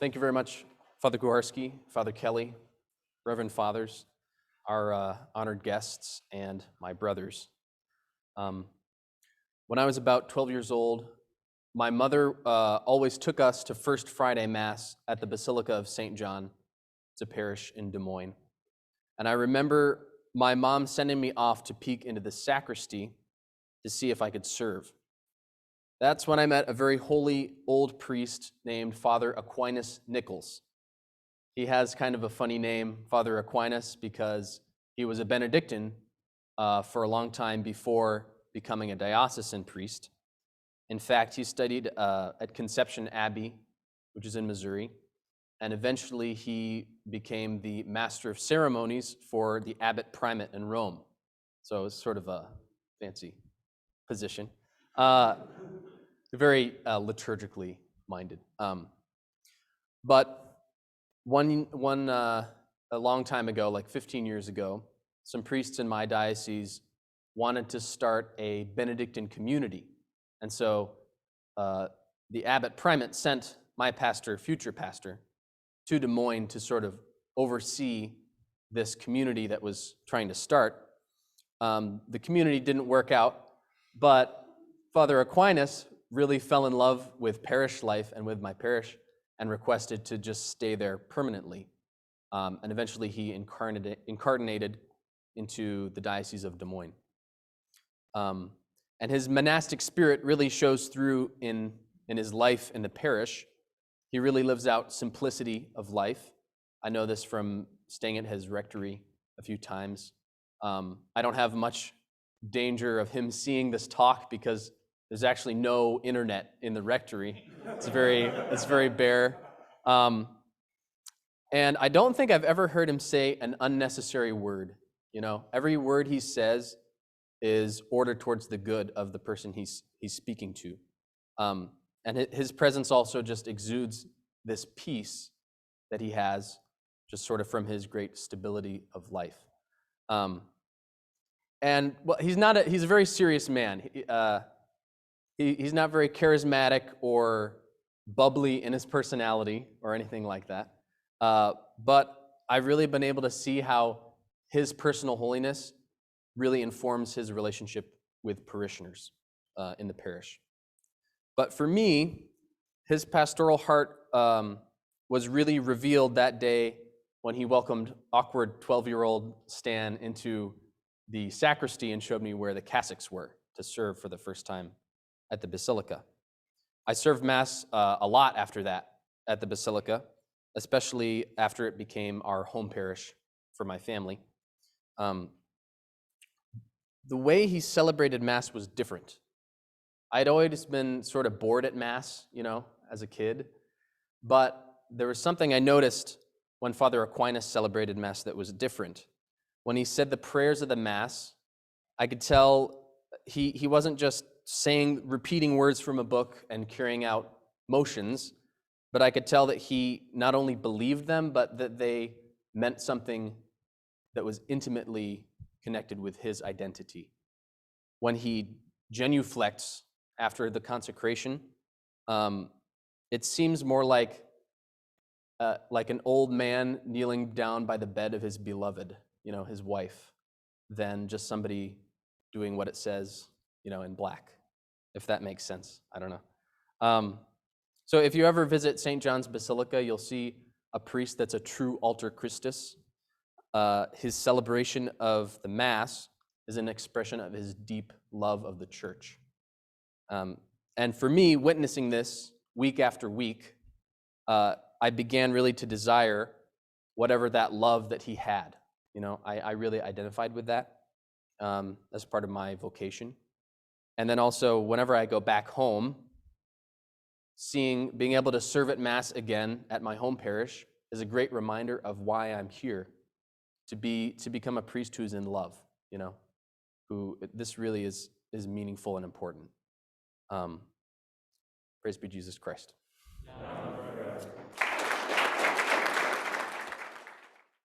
Thank you very much, Father Kuharski, Father Kelly, Reverend Fathers, our honored guests, and my brothers. When I was about 12 years old, my mother always took us to First Friday Mass at the Basilica of St. John. It's a parish in Des Moines. And I remember my mom sending me off to peek into the sacristy to see if I could serve. That's when I met a very holy old priest named Father Aquinas Nichols. He has kind of a funny name, Father Aquinas, because he was a Benedictine for a long time before becoming a diocesan priest. In fact, he studied at Conception Abbey, which is in Missouri, and eventually he became the master of ceremonies for the abbot primate in Rome. So it's sort of a fancy position. Very liturgically minded. But a long time ago, like 15 years ago, some priests in my diocese wanted to start a Benedictine community. And so the abbot primate sent my pastor, future pastor, to Des Moines to sort of oversee this community that was trying to start. The community didn't work out, but Father Aquinas really fell in love with parish life and with my parish and requested to just stay there permanently. And eventually he incarnated into the Diocese of Des Moines. And his monastic spirit really shows through in his life in the parish. He really lives out simplicity of life. I know this from staying at his rectory a few times. I don't have much danger of him seeing this talk because there's actually no internet in the rectory. It's very bare. And I don't think I've ever heard him say an unnecessary word. You know, every word he says is ordered towards the good of the person he's speaking to. And his presence also just exudes this peace that he has, just sort of from his great stability of life. And well, he's a very serious man. He's not very charismatic or bubbly in his personality or anything like that. But I've really been able to see how his personal holiness really informs his relationship with parishioners in the parish. But for me, his pastoral heart was really revealed that day when he welcomed awkward 12-year-old Stan into the sacristy and showed me where the cassocks were to serve for the first time at the Basilica. I served Mass a lot after that at the Basilica, especially after it became our home parish for my family. The way he celebrated Mass was different. I'd always been sort of bored at Mass, as a kid, but there was something I noticed when Father Aquinas celebrated Mass that was different. When he said the prayers of the Mass, I could tell he wasn't just repeating words from a book and carrying out motions, but I could tell that he not only believed them, but that they meant something that was intimately connected with his identity. When he genuflects after the consecration, it seems more like an old man kneeling down by the bed of his beloved, his wife, than just somebody doing what it says, in black, if that makes sense. I don't know. So if you ever visit St. John's Basilica, you'll see a priest that's a true alter Christus. His celebration of the Mass is an expression of his deep love of the church. And for me, witnessing this week after week, I began really to desire whatever that love that he had. I really identified with that as part of my vocation. And then also, whenever I go back home, being able to serve at Mass again at my home parish is a great reminder of why I'm here, to become a priest who's in love, who this really is meaningful and important. Praise be Jesus Christ.